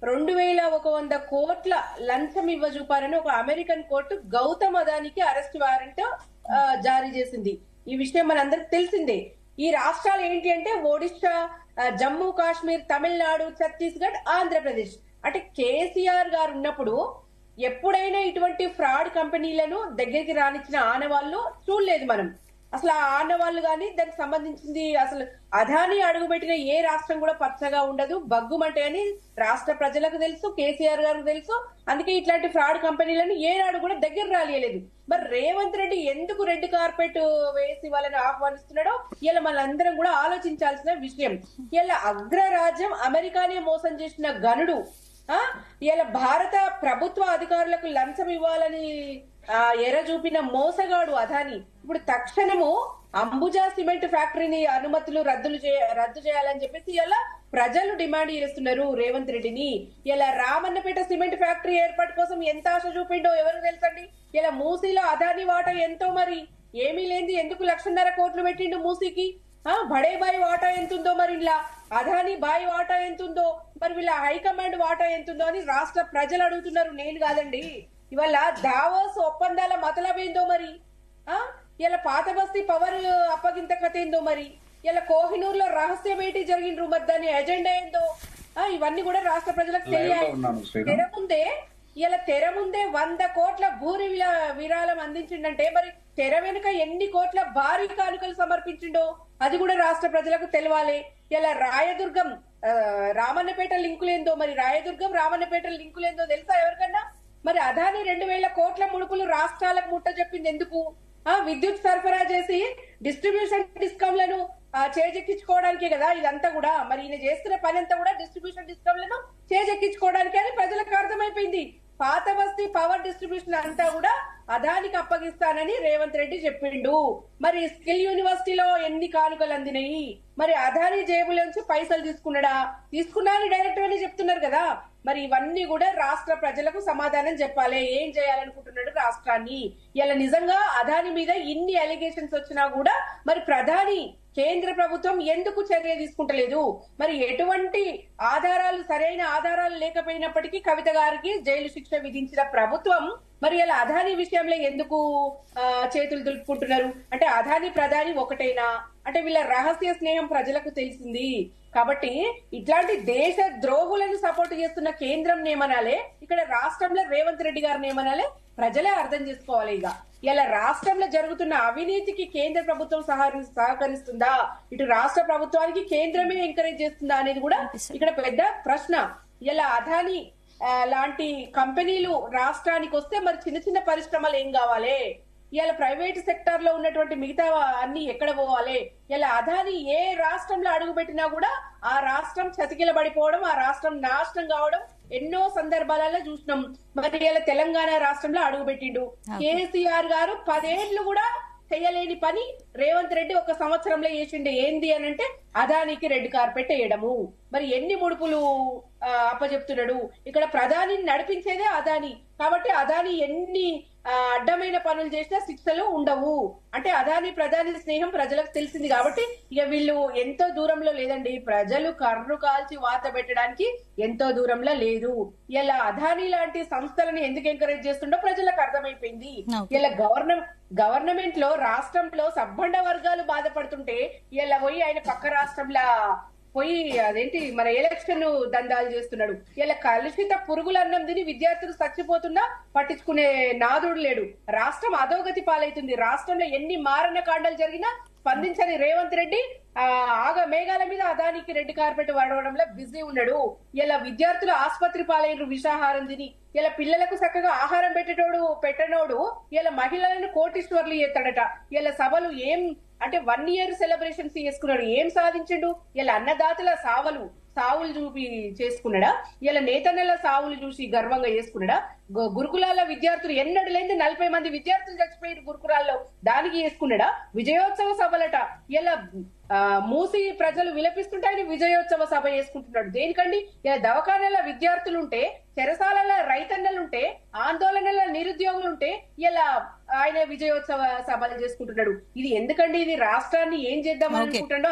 2100 కోట్ల లంచం ఇవ్వజూపారని ఒక అమెరికన్ కోర్టు గౌతమ్ అదానికి అరెస్ట్ వారెంట్ జారీ చేసింది. ఈ విషయం మనందరికి తెలిసిందే. ఈ రాష్ట్రాలు ఏంటి అంటే ఒడిశా, జమ్మూ కాశ్మీర్, తమిళనాడు, ఛత్తీస్గఢ్, ఆంధ్రప్రదేశ్. అంటే కేసీఆర్ గారు ఉన్నప్పుడు ఎప్పుడైనా ఇటువంటి ఫ్రాడ్ కంపెనీలను దగ్గరికి రానిచ్చిన ఆనవాళ్ళు చూడలేదు మనం. అసలు ఆ ఆనవాళ్ళు కానీ దానికి సంబంధించింది అసలు అదాని అడుగుపెట్టిన ఏ రాష్ట్రం కూడా పచ్చగా ఉండదు, బగ్గుమంటే అని రాష్ట్ర ప్రజలకు తెలుసు, కేసీఆర్ గారికి తెలుసు. అందుకే ఇట్లాంటి ఫ్రాడ్ కంపెనీలను ఏనాడు కూడా దగ్గర రాలియలేదు. మరి రేవంత్ రెడ్డి ఎందుకు రెడ్ కార్పెట్ వేసి వాళ్ళని ఆహ్వానిస్తున్నాడో ఇలా మనందరం కూడా ఆలోచించాల్సిన విషయం. ఇలా అగ్రరాజ్యం అమెరికానే మోసం చేసిన గనుడు ఇలా భారత ప్రభుత్వ అధికారులకు లంచం ఇవ్వాలని ఎర చూపిన మోసగాడు అదాని ఇప్పుడు తక్షణము అంబుజా సిమెంట్ ఫ్యాక్టరీని అనుమతులు రద్దు చేయాలని చెప్పేసి ఇలా ప్రజలు డిమాండ్ చేస్తున్నారు రేవంత్ రెడ్డిని. ఇలా రామన్నపేట సిమెంట్ ఫ్యాక్టరీ ఏర్పాటు కోసం ఎంత ఆశ చూపిండో ఎవరికి తెలుసండి. ఇలా మూసీలో అదాని వాటా ఎంతో మరి ఏమీ లేని ఎందుకు 1,00,000 కోట్లు పెట్టిండు మూసీకి. బడే బాయి వాటా ఎంతుందో మరి ఇలా అదాని బాయి వాటా ఎంతుందో మరి వీళ్ళ హైకమాండ్ వాటా ఎంతుందో అని రాష్ట్ర ప్రజలు అడుగుతున్నారు, నేను కాదండి. ఇవాళ దావోస్ ఒప్పందాల మతలబేందో మరి, ఇలా పాత బస్తీ పవర్ అప్పగింత కథ ఏందో మరి, ఇలా కోహినూర్ లో రహస్య భేటీ జరిగిండ్రు మరి దాని ఎజెండా ఏందో ఇవన్నీ కూడా రాష్ట్ర ప్రజలకు తెలియాలి. తెర ముందే 100 కోట్ల భూరి విరాళం అందించిండంటే మరి తెర వెనుక ఎన్ని కోట్ల భారీ కానుకలు సమర్పించిండో అది కూడా రాష్ట్ర ప్రజలకు తెలవాలి. ఇలా రాయదుర్గం రామన్నపేట లింకులేందో మరి రాయదుర్గం రామన్నపేట లింకులేందో తెలుసా ఎవరికన్నా? మరి అదాని 2,000 కోట్ల ముడుపులు రాష్ట్రాలకు ముట్ట చెప్పింది ఎందుకు? విద్యుత్ సరఫరా చేసి డిస్ట్రిబ్యూషన్ డిస్కౌంట్లను చేజెక్కించుకోవడానికే కదా ఇదంతా కూడా. మరి ఈయన చేస్తున్న పని అంతా కూడా డిస్ట్రిబ్యూషన్ డిస్కౌంట్లను చేజెక్కించుకోవడానికి అని ప్రజలకు అర్థమైపోయింది. పాత బస్తీ పవర్ డిస్ట్రిబ్యూషన్ అంతా కూడా అదానికి అప్పగిస్తానని రేవంత్ రెడ్డి చెప్పిండు. మరి స్కిల్ యూనివర్సిటీలో ఎన్ని కానుకలు అందినాయి? మరి అదాని జేబులోంచి పైసలు తీసుకున్నా అని డైరెక్ట్ గానే చెప్తున్నారు కదా. మరి ఇవన్నీ కూడా రాష్ట్ర ప్రజలకు సమాధానం చెప్పాలి. ఏం చేయాలనుకుంటున్నాడు రాష్ట్రాన్ని? ఇలా నిజంగా అదాని మీద ఇన్ని అలిగేషన్స్ వచ్చినా కూడా మరి ప్రధాని కేంద్ర ప్రభుత్వం ఎందుకు చర్య తీసుకుంటలేదు? మరి ఎటువంటి ఆధారాలు సరైన ఆధారాలు లేకపోయినప్పటికీ కవిత గారికి జైలు శిక్ష విధించిన ప్రభుత్వం మరి ఇలా అదాని విషయంలో ఎందుకు చేతులు దులుపుకుంటున్నారు? అంటే అదాని ప్రధాని ఒకటేనా? అంటే వీళ్ళ రహస్య స్నేహం ప్రజలకు తెలిసింది కాబట్టి ఇట్లాంటి దేశ ద్రోహులను సపోర్ట్ చేస్తున్న కేంద్రం ఏమనాలే, ఇక్కడ రాష్ట్రంలో రేవంత్ రెడ్డి గారిని ఏమనాలే ప్రజలే అర్థం చేసుకోవాలి. ఇలా రాష్ట్రంలో జరుగుతున్న అవినీతికి కేంద్ర ప్రభుత్వం సహకరిస్తుందా, ఇటు రాష్ట్ర ప్రభుత్వానికి కేంద్రమే ఎంకరేజ్ చేస్తుందా అనేది కూడా ఇక్కడ పెద్ద ప్రశ్న. ఇలా అదాని లాంటి కంపెనీలు రాష్ట్రానికి వస్తే మరి చిన్న చిన్న పరిశ్రమలు ఏం కావాలి? ఇలా ప్రైవేట్ సెక్టర్ లో ఉన్నటువంటి మిగతా అన్ని ఎక్కడ పోవాలి? ఇలా అదాని ఏ రాష్ట్రంలో అడుగుపెట్టినా కూడా ఆ రాష్ట్రం చతికిలబడిపోవడం, ఆ రాష్ట్రం నాశనం కావడం ఎన్నో సందర్భాలలో చూసినాం. మరి ఇలా తెలంగాణ రాష్ట్రంలో అడుగుపెట్టిండు కేసీఆర్ గారు. 10 ఏళ్లు కూడా చేయలేని పని రేవంత్ రెడ్డి 1 సంవత్సరంలో చేసిండు. ఏంది అని అంటే అదానికి రెడ్ కార్పెట్ వేయడము. మరి ఎన్ని ముడుపులు అప్పచెప్తున్నాడు? ఇక్కడ ప్రధాని నడిపించేదే అదాని కాబట్టి అదాని ఎన్ని అడ్డమైన పనులు చేసినా శిక్షలు ఉండవు. అంటే అదాని ప్రధాని స్నేహం ప్రజలకు తెలిసింది కాబట్టి ఇక వీళ్ళు ఎంతో దూరంలో లేదండి. ప్రజలు కర్రు కాల్చి వాత పెట్టడానికి ఎంతో దూరంలో లేదు. ఇలా అదాని లాంటి సంస్థలను ఎందుకు ఎంకరేజ్ చేస్తుండో ప్రజలకు అర్థమైపోయింది. ఇలా గవర్నమెంట్ లో రాష్ట్రంలో సబ్బండ వర్గాలు బాధపడుతుంటే ఇలా పోయి ఆయన పక్క రాష్ట్రంలో పోయి అదేంటి మన ఎలక్షన్ దందాలు చేస్తున్నాడు. ఇలా కలుషిత పురుగుల అన్నం తిని విద్యార్థులు చచ్చిపోతున్నా పట్టించుకునే నాదుడు లేడు. రాష్ట్రం అధోగతి పాలవుతుంది. రాష్ట్రంలో ఎన్ని మారణ కాండాలు జరిగినా స్పందించని రేవంత్ రెడ్డి మేఘాల మీద అదానికి రెడ్ కార్పెట్ వాడడంలో బిజీ ఉన్నాడు. ఇలా విద్యార్థులు ఆసుపత్రి పాలైన విషాహారం తిని ఇలా పిల్లలకు చక్కగా ఆహారం పెట్టనోడు ఇలా మహిళలను కోటీశ్వర్లు చేస్తాడట. ఇలా సభలు ఏం అంటే 1 year సెలబ్రేషన్స్ చేసుకున్నాడు. ఏం సాధించిండు? ఇలా అన్నదాతల సావులు చూపి చేసుకున్నాడా? ఇలా నేతన్నల సావులు చూసి గర్వంగా చేసుకున్నాడా? గురుకులాల విద్యార్థులు ఎన్నడు లేని 40 మంది విద్యార్థులు చచ్చిపోయారు గురుకులాల్లో, దానికి చేసుకున్నాడా? విజయోత్సవ సభలట. ఇలా మూసి ప్రజలు విలపిస్తుంటే ఆయన విజయోత్సవ సభ చేసుకుంటున్నాడు. దేనికండి? ఇలా దవాఖానాల విద్యార్థులుంటే, చెరసాల రైతన్నలుంటే, ఆందోళనల నిరుద్యోగులుంటే ఇలా ఆయన విజయోత్సవ సభలు చేసుకుంటున్నాడు. ఇది ఎందుకండి? ఇది రాష్ట్రాన్ని ఏం చేద్దాం అనుకుంటాడో